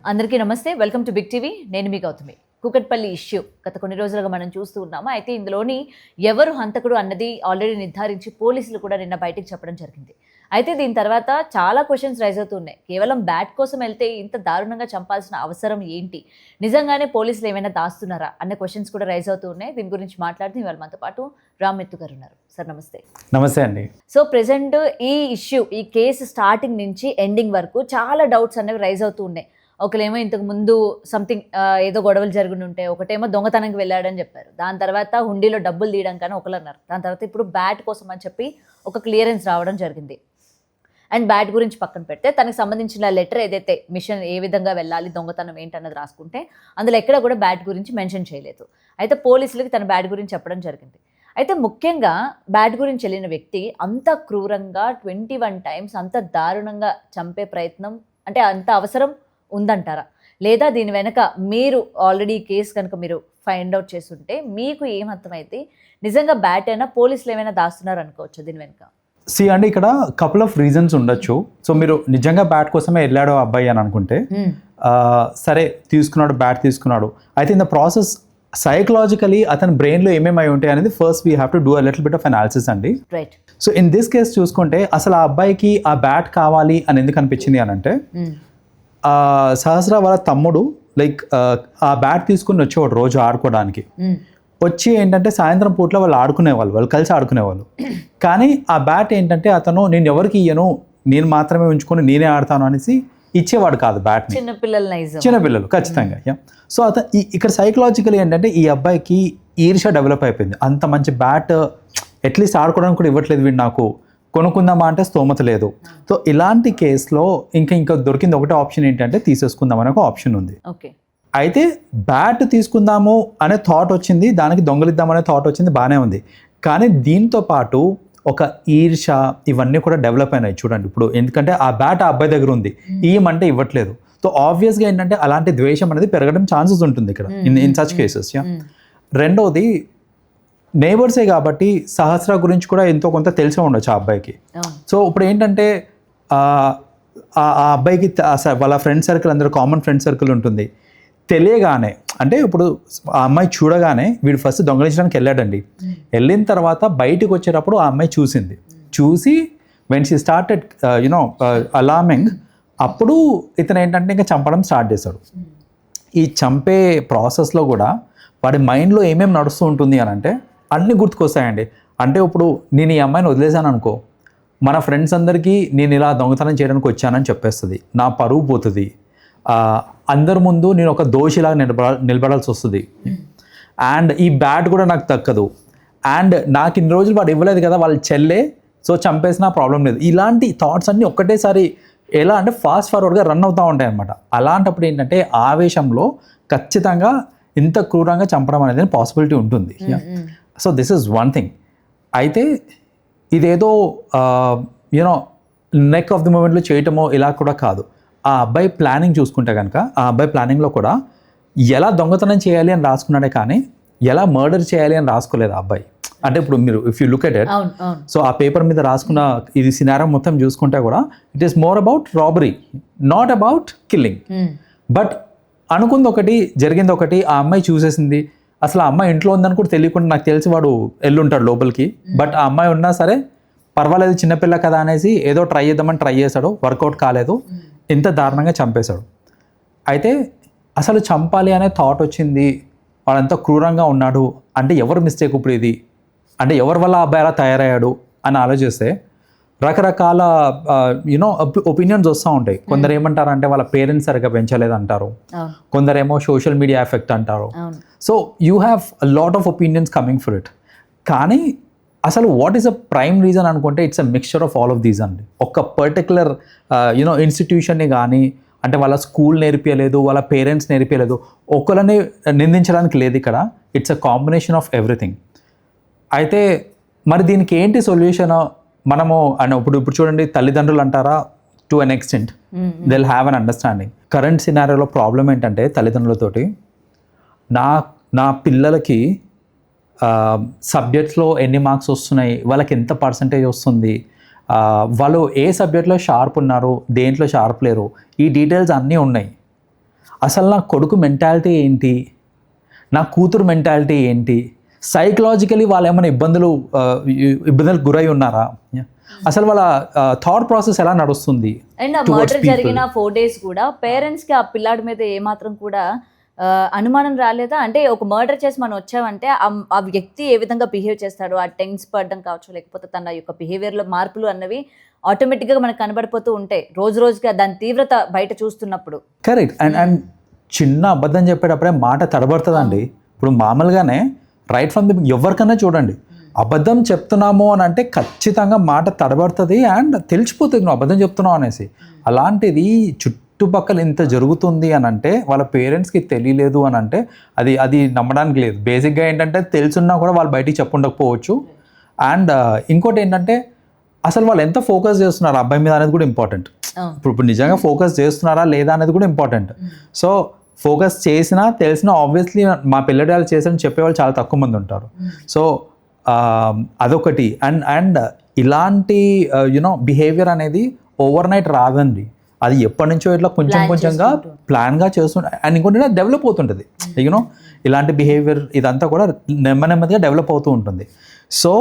అందరికీ నమస్తే. Welcome to big TV. నేను మీ గౌతమి. కూకట్పల్లి ఇష్యూ గత కొన్ని రోజులుగా మనం చూస్తూ ఉన్నాము. అయితే ఇందులోని ఎవరు హంతకుడు అన్నది ఆల్రెడీ నిర్ధారించి పోలీసులు కూడా నిన్న బయటికి చెప్పడం జరిగింది. అయితే దీని తర్వాత చాలా క్వశ్చన్స్ రైజ్ అవుతున్నాయి. కేవలం బ్యాట్ కోసం వెళ్తే ఇంత దారుణంగా చంపాల్సిన అవసరం ఏంటి? నిజంగానే పోలీసులు ఏమైనా దాస్తున్నారా అన్న క్వశ్చన్స్ కూడా రైజ్ అవుతూ ఉన్నాయి. దీని గురించి మాట్లాడుతూ ఇవాళ మనతో పాటు రామ్మెత్తు గారు ఉన్నారు. సార్ నమస్తే. నమస్తే అండి. సో ప్రెసెంట్ ఈ కేసు స్టార్టింగ్ నుంచి ఎండింగ్ వరకు చాలా డౌట్స్ అనేవి రైజ్ అవుతూ ఉన్నాయి. ఒకలేమో ఇంతకు ముందు సంథింగ్ ఏదో గొడవలు జరుగుని ఉంటే, ఒకటేమో దొంగతనంకి వెళ్ళాడని చెప్పారు. దాని తర్వాత హుండీలో డబ్బులు తీయడం కానీ ఒకరు అన్నారు. దాని తర్వాత ఇప్పుడు బ్యాట్ కోసం అని చెప్పి ఒక క్లియరెన్స్ రావడం జరిగింది. అండ్ బ్యాట్ గురించి పక్కన పెడితే తనకు సంబంధించిన లెటర్ ఏదైతే మిషన్ ఏ విధంగా వెళ్ళాలి, దొంగతనం ఏంటన్నది రాసుకుంటే అందులో ఎక్కడ కూడా బ్యాట్ గురించి మెన్షన్ చేయలేదు. అయితే పోలీసులకి తన బ్యాట్ గురించి చెప్పడం జరిగింది. అయితే ముఖ్యంగా బ్యాట్ గురించి వెళ్ళిన వ్యక్తి అంత క్రూరంగా 21 టైమ్స్ అంత దారుణంగా చంపే ప్రయత్నం అంటే అంత అవసరం ఉందంటారా? లేదా దీని వెనక మీరు ఆల్రెడీ కేసు కనుక మీరు ఫైండ్ అవుట్ చేస్తుంటే మీకు ఏం అర్థమైతే నిజంగా బ్యాట్ అయినా పోలీసులు ఏమైనా దాస్తున్నారు అనుకోవచ్చు దీని వెనక? అంటే ఇక్కడ కపుల్ ఆఫ్ రీజన్స్ ఉండొచ్చు. సో మీరు నిజంగా బ్యాట్ కోసమే వెళ్ళాడు అబ్బాయి అని అనుకుంటే సరే బ్యాట్ తీసుకున్నాడు. అయితే ఇన్ ద ప్రాసెస్ సైకలాజికలీ అతని బ్రెయిన్లో ఏమేమి ఉంటాయి అనేది first we have to do a little bit of analysis అండి. Right. So in this case చూసుకుంటే అసలు ఆ అబ్బాయికి ఆ బ్యాట్ కావాలి అని ఎందుకు అనిపించింది అని అంటే సహస్ర వాళ్ళ తమ్ముడు ఆ బ్యాట్ తీసుకుని వచ్చేవాడు రోజు ఆడుకోవడానికి. వచ్చి ఏంటంటే సాయంత్రం పూట్ల వాళ్ళు కలిసి ఆడుకునేవాళ్ళు. కానీ ఆ బ్యాట్ ఏంటంటే అతను నేను ఎవరికి ఇయ్యను, నేను మాత్రమే ఉంచుకొని నేనే ఆడతాను అనేసి ఇచ్చేవాడు కాదు బ్యాట్. చిన్నపిల్లలు ఖచ్చితంగా. సో అతను ఇక్కడ సైకలాజికల్ ఏంటంటే ఈ అబ్బాయికి ఈర్ష్య డెవలప్ అయిపోయింది. అంత మంచి బ్యాట్ అట్లీస్ట్ ఆడుకోవడానికి కూడా ఇవ్వట్లేదు వీడు, నాకు కొనుక్కుందామా అంటే స్తోమత లేదు. సో ఇలాంటి కేసులో ఇంకా దొరికింది ఒకటే ఆప్షన్ ఏంటంటే తీసేసుకుందాం అనే ఒక ఆప్షన్ ఉంది. అయితే బ్యాట్ తీసుకుందాము అనే థాట్ వచ్చింది, దానికి దొంగలిద్దామనే థాట్ వచ్చింది, బాగానే ఉంది. కానీ దీంతో పాటు ఒక ఈర్ష ఇవన్నీ కూడా డెవలప్ అయినాయి చూడండి ఇప్పుడు. ఎందుకంటే ఆ బ్యాట్ ఆ అబ్బాయి దగ్గర ఉంది, ఇయ్యమంటే ఇవ్వట్లేదు. సో ఆబ్వియస్గా ఏంటంటే అలాంటి ద్వేషం అనేది పెరగడం ఛాన్సెస్ ఉంటుంది ఇక్కడ ఇన్ సచ్ కేసెస్. రెండోది నేబర్సే కాబట్టి సహస్ర గురించి కూడా ఎంతో కొంత తెలిసే ఉండొచ్చు ఆ అబ్బాయికి. సో ఇప్పుడు ఏంటంటే ఆ అబ్బాయికి వాళ్ళ ఫ్రెండ్ సర్కిల్ అందరూ కామన్ ఫ్రెండ్ సర్కిల్ ఉంటుంది. తెలియగానే అంటే ఇప్పుడు ఆ అమ్మాయి చూడగానే వీడు ఫస్ట్ దొంగలించడానికి వెళ్ళాడండి. వెళ్ళిన తర్వాత బయటకు వచ్చేటప్పుడు ఆ అమ్మాయి చూసి వెన్ షీ స్టార్టెడ్ అలార్మింగ్, అప్పుడు ఇతను ఏంటంటే ఇంకా చంపడం స్టార్ట్ చేశాడు. ఈ చంపే ప్రాసెస్లో కూడా వాడి మైండ్లో ఏమేమి నడుస్తూ ఉంటుంది అని అంటే అన్నీ గుర్తుకొస్తాయండి. అంటే ఇప్పుడు నేను ఈ అమ్మాయిని వదిలేశాను అనుకో, మన ఫ్రెండ్స్ అందరికీ నేను ఇలా దొంగతనం చేయడానికి వచ్చానని చెప్పేస్తుంది, నా పరువు పోతుంది, అందరి ముందు నేను ఒక దోషిలాగా నిలబడాల్సి వస్తుంది, అండ్ ఈ బ్యాట్ కూడా నాకు దక్కదు, అండ్ నాకు ఇన్ని రోజులు వాడు ఇవ్వలేదు కదా వాళ్ళ చెల్లె, సో చంపేసినా ప్రాబ్లం లేదు. ఇలాంటి థాట్స్ అన్నీ ఒక్కటేసారి ఎలా అంటే ఫాస్ట్ ఫార్వర్డ్గా రన్ అవుతూ ఉంటాయి అన్నమాట. అలాంటప్పుడు ఏంటంటే ఆవేశంలో ఖచ్చితంగా ఇంత క్రూరంగా చంపడం అనేది పాసిబిలిటీ ఉంటుంది. So this is one thing. అయితే ఇదేదో నెక్ ఆఫ్ ది మూమెంట్లో చేయటమో ఇలా కూడా కాదు. ఆ అబ్బాయి ప్లానింగ్ చూసుకుంటే కనుక ఆ అబ్బాయి ప్లానింగ్లో కూడా ఎలా దొంగతనం చేయాలి అని రాసుకున్నాడే కానీ ఎలా మర్డర్ చేయాలి అని రాసుకోలేదు ఆ అబ్బాయి. అంటే ఇప్పుడు మీరు if you look at it, so ఆ పేపర్ మీద రాసుకున్న ఇది సినారో మొత్తం చూసుకుంటే కూడా it is more about robbery, not about killing. But అనుకుంది ఒకటి, జరిగింది ఒకటి, ఆ అమ్మాయి చూసేసింది. అసలు ఆ అమ్మాయి ఇంట్లో ఉందని కూడా తెలియకుండా నాకు తెలిసి వాడు వెళ్ళుంటాడు లోపలికి. బట్ ఆ అమ్మాయి ఉన్నా సరే పర్వాలేదు చిన్నపిల్ల కదా అనేసి ఏదో ట్రై చేశాడు, వర్కౌట్ కాలేదు, ఇంత దారుణంగా చంపేశాడు. అయితే అసలు చంపాలి అనే థాట్ వచ్చింది, వాడంతా క్రూరంగా ఉన్నాడు అంటే ఎవరు మిస్టేక్ ఇప్పుడు ఇది, అంటే ఎవరి వల్ల అబ్బాయి అలా తయారయ్యాడు అని ఆలోచిస్తే రకరకాల ఒపీనియన్స్ వస్తూ ఉంటాయి. కొందరు ఏమంటారంటే వాళ్ళ పేరెంట్స్ సరిగ్గా పెంచలేదు అంటారు, కొందరేమో సోషల్ మీడియా ఎఫెక్ట్ అంటారు. So you have a lot of opinions coming for it. కానీ అసలు what is a prime reason అనుకుంటే it's a mixture of all of these అండి. ఒక పర్టికులర్ ఇన్స్టిట్యూషన్ని కానీ అంటే వాళ్ళ స్కూల్ నేర్పించలేదు, వాళ్ళ పేరెంట్స్ నేర్పించలేదు, ఒకరిని నిందించడానికి లేదు ఇక్కడ. It's a combination of everything. అయితే మరి దీనికి ఏంటి సొల్యూషన్? మనము ఇప్పుడు చూడండి, తల్లిదండ్రులు అంటారా to an extent they will have an understanding. Current సినారియోలో ప్రాబ్లం ఏంటంటే తల్లిదండ్రులతోటి నా పిల్లలకి సబ్జెక్ట్స్లో ఎన్ని మార్క్స్ వస్తున్నాయి, వాళ్ళకి ఎంత పర్సంటేజ్ వస్తుంది, వాళ్ళు ఏ సబ్జెక్ట్లో షార్ప్ ఉన్నారు, దేంట్లో షార్ప్ లేరు, ఈ డీటెయిల్స్ అన్నీ ఉన్నాయి. అసలు నా కొడుకు మెంటాలిటీ ఏంటి, నా కూతురు మెంటాలిటీ ఏంటి, సైకలాజికలీ వాళ్ళు ఏమైనా ఇబ్బందులకు గురై ఉన్నారా, అసలు వాళ్ళ థాట్ ప్రాసెస్ ఎలా నడుస్తుంది. అండ్ ఆ మర్డర్ జరిగిన 4 days కూడా పేరెంట్స్కి ఆ పిల్లాడి మీద ఏమాత్రం కూడా అనుమానం రాలేదా? అంటే ఒక మర్డర్ చేసి మనం వచ్చామంటే ఆ వ్యక్తి ఏ విధంగా బిహేవ్ చేస్తాడు, ఆ టెన్స్ పడడం కావచ్చు, లేకపోతే తన యొక్క బిహేవియర్లో మార్పులు అన్నవి ఆటోమేటిక్గా మనకు కనబడిపోతూ ఉంటాయి రోజు రోజుగా దాని తీవ్రత బయట చూస్తున్నప్పుడు. కరెక్ట్. అండ్ చిన్న అబద్ధం చెప్పేటప్పుడే మాట తడబడుతుందండి. ఇప్పుడు మామూలుగానే రైట్ ఫ్రమ్ ది ఎవరికైనా చూడండి, అబద్ధం చెప్తున్నాము అని అంటే ఖచ్చితంగా మాట తడబడుతుంది అండ్ తెలిసిపోతుంది నువ్వు అబద్ధం చెప్తున్నావు అనేసి. అలాంటిది చుట్టుపక్కల ఇంత జరుగుతుంది అని అంటే వాళ్ళ పేరెంట్స్కి తెలియలేదు అని అంటే అది నమ్మడానికి లేదు. బేసిక్గా ఏంటంటే తెలుసున్నా కూడా వాళ్ళు బయటికి చెప్పుండకపోవచ్చు. అండ్ ఇంకోటి ఏంటంటే అసలు వాళ్ళు ఎంత ఫోకస్ చేస్తున్నారు అబ్బాయి మీద అనేది కూడా ఇంపార్టెంట్. ఇప్పుడు నిజంగా ఫోకస్ చేస్తున్నారా లేదా అనేది కూడా ఇంపార్టెంట్. సో ఫోకస్ చేసినా తెలిసినా ఆబ్వియస్లీ మా పిల్లడి వాళ్ళు చేసారని చెప్పేవాళ్ళు చాలా తక్కువ మంది ఉంటారు. సో అదొకటి. అండ్ ఇలాంటి బిహేవియర్ అనేది ఓవర్ నైట్ రాదండి. అది ఎప్పటి నుంచో ఇట్లా కొంచెం కొంచెంగా ప్లాన్గా చేస్తుంటారు. అండ్ ఇంకోటి డెవలప్ అవుతుంటుంది. ఇలాంటి బిహేవియర్ ఇదంతా కూడా నెమ్మదిగా డెవలప్ అవుతూ ఉంటుంది. సో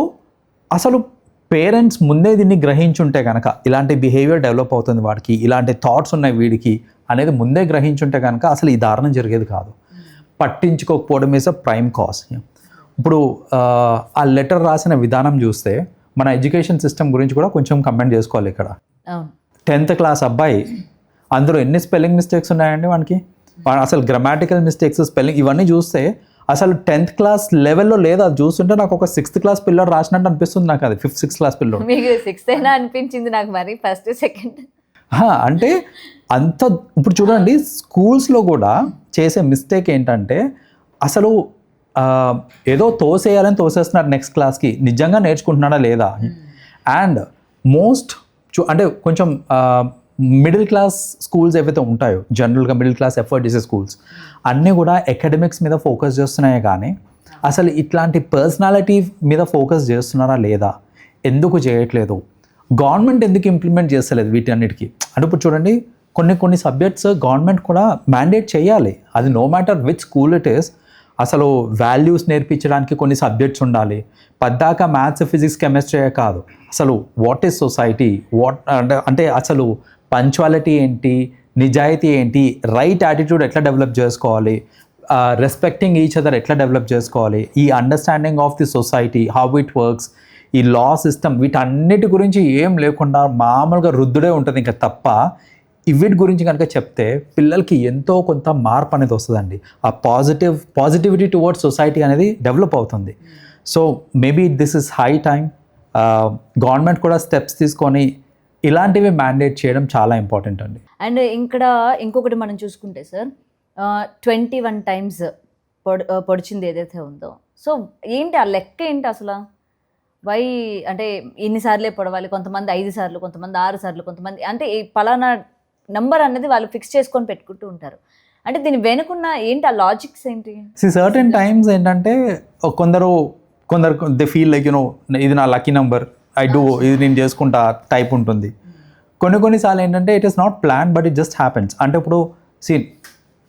అసలు పేరెంట్స్ ముందే దీన్ని గ్రహించుంటే కనుక ఇలాంటి బిహేవియర్ డెవలప్ అవుతుంది వాడికి, ఇలాంటి థాట్స్ ఉన్నాయి వీడికి అనేది ముందే గ్రహించుంటే కనుక అసలు ఈ దారుణం జరిగేది కాదు. పట్టించుకోకపోవడం ఈజ్ అ ప్రైమ్ కాజ్. ఇప్పుడు ఆ లెటర్ రాసిన విధానం చూస్తే మన ఎడ్యుకేషన్ సిస్టమ్ గురించి కూడా కొంచెం కమెంట్ చేసుకోవాలి ఇక్కడ. 10th class అబ్బాయి, అందులో ఎన్ని స్పెల్లింగ్ మిస్టేక్స్ ఉన్నాయండి వానికి, అసలు గ్రామాటికల్ మిస్టేక్స్, స్పెల్లింగ్ ఇవన్నీ చూస్తే అసలు 10th class లెవెల్లో లేదు. అది చూస్తుంటే నాకు ఒక 6th class పిల్లడు రాసినట్టు అనిపిస్తుంది నాకు. అది 5th, 6th class పిల్లడు. మీకు 6th అయినా అనిపించింది నాకు, మరి 1st, 2nd అంటే అంత. ఇప్పుడు చూడండి స్కూల్స్లో కూడా చేసే మిస్టేక్ ఏంటంటే అసలు ఏదో తోసేయాలని తోసేస్తున్నారు నెక్స్ట్ క్లాస్కి, నిజంగా నేర్చుకుంటున్నాడా లేదా. అండ్ అంటే కొంచెం మిడిల్ క్లాస్ స్కూల్స్ ఏవైతే ఉంటాయో, జనరల్గా మిడిల్ క్లాస్ ఎఫర్ట్ చేసే స్కూల్స్ అన్నీ కూడా అకాడమిక్స్ మీద ఫోకస్ చేస్తున్నాయే కానీ అసలు ఇట్లాంటి పర్సనాలిటీ మీద ఫోకస్ చేస్తున్నారా లేదా, ఎందుకు చేయట్లేదు, గవర్నమెంట్ ఎందుకు ఇంప్లిమెంట్ చేస్తలేదు వీటన్నిటికీ. అంటే ఇప్పుడు చూడండి కొన్ని సబ్జెక్ట్స్ గవర్నమెంట్ కూడా మ్యాండేట్ చేయాలి. అది no matter which school it is. అసలు వాల్యూస్ నేర్పించడానికి కొన్ని సబ్జెక్ట్స్ ఉండాలి. పద్దాక మ్యాథ్స్, ఫిజిక్స్, కెమిస్ట్రీ కాదు. అసలు వాట్ ఈస్ సొసైటీ, అంటే అసలు పంక్చువాలిటీ ఏంటి, నిజాయితీ ఏంటి, రైట్ యాటిట్యూడ్ ఎట్లా డెవలప్ చేసుకోవాలి, రెస్పెక్టింగ్ ఈచ్ అదర్ ఎట్లా డెవలప్ చేసుకోవాలి, ఈ understanding of the society, how it works, ఈ లా సిస్టమ్, వీటన్నిటి గురించి ఏం లేకుండా మామూలుగా రుద్దుడే ఉంటుంది ఇంకా తప్ప. వీటి గురించి కనుక చెప్తే పిల్లలకి ఎంతో కొంత మార్పు అనేది వస్తుందండి. ఆ పాజిటివిటీ టువర్డ్స్ సొసైటీ అనేది డెవలప్ అవుతుంది. So maybe this is high time government కూడా స్టెప్స్ తీసుకొని ఇలాంటివి మ్యాండేట్ చేయడం చాలా ఇంపార్టెంట్ అండి. అండ్ ఇక్కడ ఇంకొకటి మనం చూసుకుంటే సార్ 21 times పొడిచింది ఏదైతే ఉందో, సో ఏంటి ఆ లెక్క ఏంటి అసలు? వై అంటే ఎన్నిసార్లే పొడవాలి, కొంతమంది 5 సార్లు, కొంతమంది 6 సార్లు, కొంతమంది అంటే ఈ పలానా నెంబర్ అనేది వాళ్ళు ఫిక్స్ చేసుకొని పెట్టుకుంటూ ఉంటారు. అంటే దీని వెనుకున్న ఏంటి ఆ లాజిక్స్ ఏంటి? సర్టెన్ టైమ్స్ ఏంటంటే కొందరు దే ఫీల్ లైక్ ఇది నా లక్కీ నెంబర్, ఇది నేను చేసుకుంటా టైప్ ఉంటుంది. కొన్నిసార్లు ఏంటంటే it is not plan but it just happens. అంటే ఇప్పుడు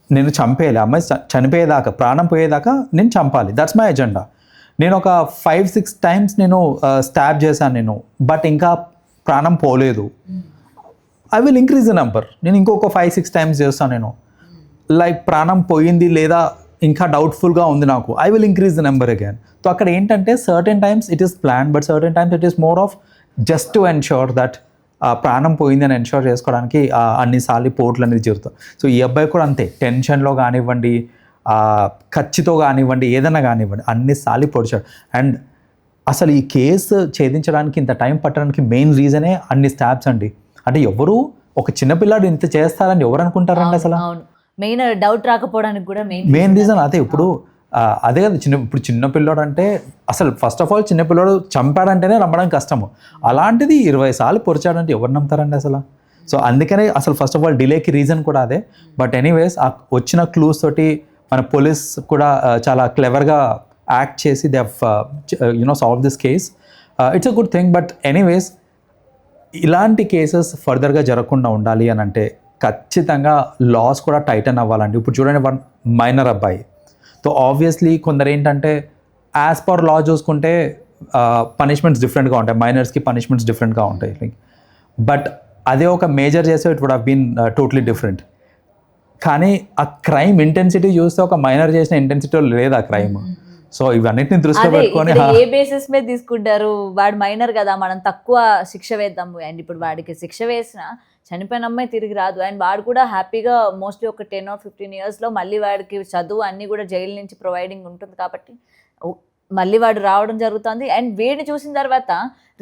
నేను చంపేయాలి, అమ్మాయి చనిపోయేదాకా, ప్రాణం పోయేదాకా నేను చంపాలి, దట్స్ మై ఎజెండా. నేను ఒక 5-6 times నేను స్టాబ్ చేశాను నేను, బట్ ఇంకా ప్రాణం పోలేదు. I will increase the number. నేను ఇంకొక 5-6 times చేస్తాను నేను, లైక్ ప్రాణం పోయింది లేదా ఇంకా డౌట్ఫుల్గా ఉంది నాకు, I will increase the number again. So అక్కడ ఏంటంటే certain times it is plan but certain times it is more of just to ensure that ప్రాణం పోయింది అని ఎన్ష్యూర్ చేసుకోవడానికి అన్నిసార్లు పోట్లు అనేది జరుగుతాయి. సో ఈ అబ్బాయి కూడా అంతే, టెన్షన్లో కానివ్వండి, ఖర్చుతో కానివ్వండి, ఏదైనా కానివ్వండి, అన్నిసార్లు పొడిచాడు. అండ్ అసలు ఈ కేసు ఛేదించడానికి ఇంత టైం పట్టడానికి మెయిన్ రీజనే అన్ని స్టాబ్స్ అండి. అంటే ఎవరు ఒక చిన్నపిల్లాడు ఇంత చేస్తారని ఎవరు అనుకుంటారండి అసలు? మెయిన్ డౌట్ రాకపోవడానికి కూడా మెయిన్ రీజన్ అదే. ఇప్పుడు అదే కదా, ఇప్పుడు చిన్నపిల్లాడు అంటే అసలు ఫస్ట్ ఆఫ్ ఆల్ చిన్నపిల్లాడు చంపాడంటేనే నమ్మడం కష్టము, అలాంటిది 20 సార్లు పొడిచాడంటే ఎవరు నమ్ముతారండి అసలు? సో అందుకనే అసలు ఫస్ట్ ఆఫ్ ఆల్ డిలేకి రీజన్ కూడా అదే. బట్ ఎనీవేస్ ఆ వచ్చిన క్లూస్ తోటి మన పోలీస్ కూడా చాలా క్లెవర్గా యాక్ట్ చేసి they have solve this case. It's a good thing. But anyways ఇలాంటి కేసెస్ ఫర్దర్గా జరగకుండా ఉండాలి అని అంటే ఖచ్చితంగా లాస్ కూడా టైటన్ అవ్వాలండి. ఇప్పుడు చూడండి వన్ మైనర్ అబ్బాయి, సో ఆబ్వియస్లీ కొందరు ఏంటంటే యాజ్ పర్ లా చూసుకుంటే పనిష్మెంట్స్ డిఫరెంట్గా ఉంటాయి, మైనర్స్కి పనిష్మెంట్స్ డిఫరెంట్గా ఉంటాయి. లైక్ బట్ అదే ఒక మేజర్ చేస్తే it would have been totally different. కానీ ఆ క్రైమ్ ఇంటెన్సిటీ చూస్తే ఒక మైనర్ చేసిన ఇంటెన్సిటీ లేదు ఆ క్రైమ్. సో ఇవన్నిటిని దృష్టిలో అదే పెట్టుకొని ఇక్కడ ఏ బేసిస్ మీద తీసుకుంటారు, వాడు మైనర్ కదా మనం తక్కువ శిక్ష వేద్దాము, అండ్ ఇప్పుడు వాడికి శిక్ష వేసినా చనిపోయిన అమ్మాయి తిరిగి రాదు, అండ్ వాడు కూడా హ్యాపీగా మోస్ట్లీ ఒక 10 or 15 yearsలో మళ్ళీ వాడికి చదువు అన్నీ కూడా జైలు నుంచి ప్రొవైడింగ్ ఉంటుంది కాబట్టి మళ్ళీ వాడు రావడం జరుగుతుంది. అండ్ వీడిని చూసిన తర్వాత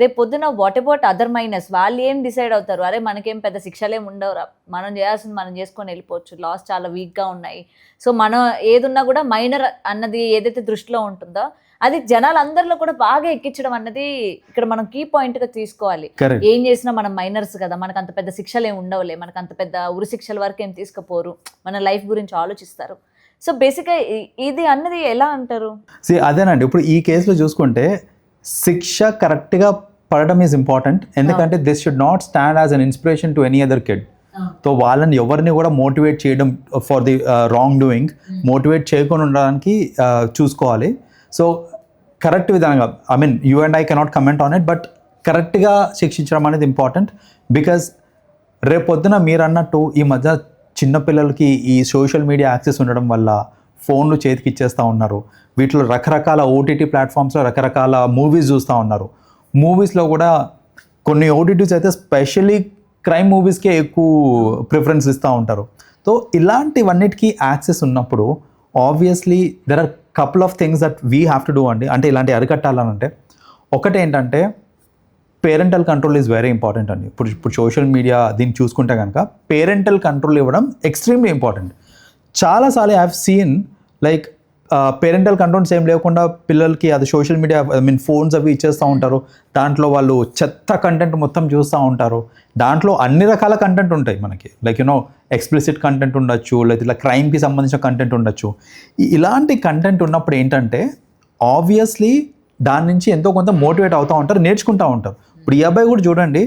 రేపు పొద్దున వాట్ అబౌట్ అదర్ మైనర్స్, వాళ్ళు ఏం డిసైడ్ అవుతారు, అరే మనకేం పెద్ద శిక్షలేం ఉండవురా, మనం చేయాల్సింది మనం చేసుకొని వెళ్ళిపోవచ్చు, లాస్ చాలా వీక్గా ఉన్నాయి. సో మనం ఏదున్నా కూడా మైనర్ అన్నది ఏదైతే దృష్టిలో ఉంటుందో అది జనాలందరిలో కూడా బాగా ఎక్కించడం అన్నది ఇక్కడ మనం కీ పాయింట్గా తీసుకోవాలి. Correct. ఏం చేసినా మనం మైనర్స్ కదా, మనకు అంత పెద్ద శిక్షలు ఏమి ఉండవులే, మనకు అంత పెద్ద ఉరి శిక్షల వరకు ఏం తీసుకుపోరు, మన లైఫ్ గురించి ఆలోచిస్తారు. సో బేసిక్గా ఇది అన్నది ఎలా అంటారు? అదేనండి, ఇప్పుడు ఈ కేసులో చూసుకుంటే శిక్ష కరెక్ట్గా పడడం ఈజ్ ఇంపార్టెంట్. ఎందుకంటే this should not stand as an inspiration to any other kid. So వాళ్ళని ఎవరిని కూడా మోటివేట్ చేయడం for the wrong doing, motivate చేయకుండా ఉండడానికి చూసుకోవాలి. సో కరెక్ట్ విధంగా, I mean you and I cannot comment on it, but కరెక్ట్గా శిక్షించడం అనేది ఇంపార్టెంట్. బికాజ్ రేపొద్దున మీరు అన్నట్టు ఈ మధ్య చిన్నపిల్లలకి ఈ సోషల్ మీడియా యాక్సెస్ ఉండడం వల్ల ఫోన్లు చేతికి ఇచ్చేస్తూ ఉన్నారు. వీటిలో రకరకాల ఓటీటీ ప్లాట్ఫామ్స్లో రకరకాల మూవీస్ చూస్తూ ఉన్నారు. మూవీస్లో కూడా కొన్ని ఓటీటీస్ అయితే స్పెషల్లీ క్రైమ్ మూవీస్కే ఎక్కువ ప్రిఫరెన్స్ ఇస్తూ ఉంటారు. సో ఇలాంటివన్నిటికీ యాక్సెస్ ఉన్నప్పుడు obviously there are couple of things that we have to do అండి. అంటే ఇలాంటి అరికట్టాలనంటే ఒకటి ఏంటంటే parental control is very important అండి. ఇప్పుడు సోషల్ మీడియా దీన్ని చూసుకుంటే కనుక పేరెంటల్ కంట్రోల్ ఇవ్వడం ఎక్స్ట్రీమ్లీ ఇంపార్టెంట్. చాలాసార్లు I have seen like parental controls ఏం లేకుండా పిల్లలకి అది social media I mean phones అవి ఇచ్చేస్తూ ఉంటారు. దాంట్లో వాళ్ళు చెత్త కంటెంట్ మొత్తం చూస్తూ ఉంటారు. దాంట్లో అన్ని రకాల కంటెంట్ ఉంటాయి మనకి, లైక్ యూనో ఎక్స్ప్లిసిట్ కంటెంట్ ఉండొచ్చు, లేదా ఇలా క్రైమ్కి సంబంధించిన కంటెంట్ ఉండొచ్చు. ఇలాంటి కంటెంట్ ఉన్నప్పుడు ఏంటంటే ఆబ్వియస్లీ దాని నుంచి ఎంతో కొంత మోటివేట్ అవుతూ ఉంటారు, నేర్చుకుంటూ ఉంటారు. ఇప్పుడు ఈ అబ్బాయి కూడా చూడండి,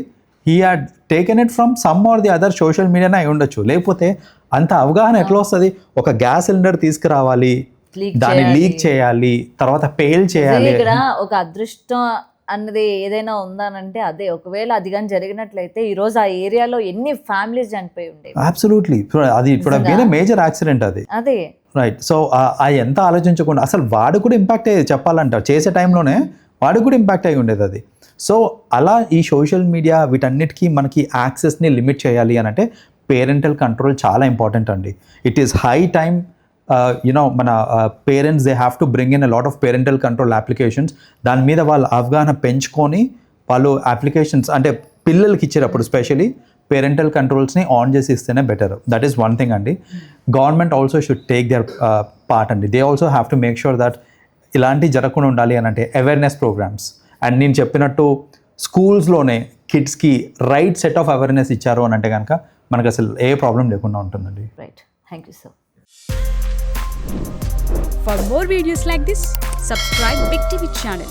he had taken it from some or the other social మీడియానే అయి ఉండొచ్చు. లేకపోతే అంత అవగాహన ఎట్లా వస్తుంది? ఒక గ్యాస్ సిలిండర్ తీసుకురావాలి, దాన్ని లీక్ చేయాలి, తర్వాత పేల్ చేయాలి. ఇక్కడ ఒక అదృష్టం అన్నది ఏదైనా ఉందానంటే అదే, ఒకవేళ అది కానీ జరిగినట్లయితే ఈ రోజు ఆ ఏరియాలో ఎన్ని ఫ్యామిలీస్ చనిపోయి ఉండేవి. అబ్సల్యూట్లీ, అది ఇప్పుడు వేరే మేజర్ యాక్సిడెంట్ అది. అదే రైట్. సో అది ఎంత ఆలోచించకుండా అసలు వాడు కూడా ఇంపాక్ట్ అయ్యేది, చెప్పాలంట చేసే టైంలోనే వాడు కూడా ఇంపాక్ట్ అయ్యి ఉండేది అది. సో అలా ఈ సోషల్ మీడియా వీటన్నిటికీ మనకి యాక్సెస్ని లిమిట్ చేయాలి అని అంటే పేరెంటల్ కంట్రోల్ చాలా ఇంపార్టెంట్ అండి. It is high time you know మన parents they have to bring in a lot of parental control applications. దాని మీద వాళ్ళు అవగాహన పెంచుకొని వాళ్ళు అప్లికేషన్స్ అంటే పిల్లలకి ఇచ్చేటప్పుడు స్పెషలీ పేరెంటల్ కంట్రోల్స్ని ఆన్ చేసి ఇస్తేనే better. That is one thing అండి. Government also should take their part అండి. They also have to make sure that ఇలాంటివి జరగకుండా ఉండాలి అని అంటే అవేర్నెస్ ప్రోగ్రామ్స్. అండ్ నేను చెప్పినట్టు స్కూల్స్లోనే కిడ్స్కి రైట్ సెట్ ఆఫ్ అవేర్నెస్ ఇచ్చారు అని అంటే కనుక మనకు అసలు ఏ ప్రాబ్లం లేకుండా ఉంటుందండి. Right, thank you sir. For more videos like this, subscribe Big TV channel.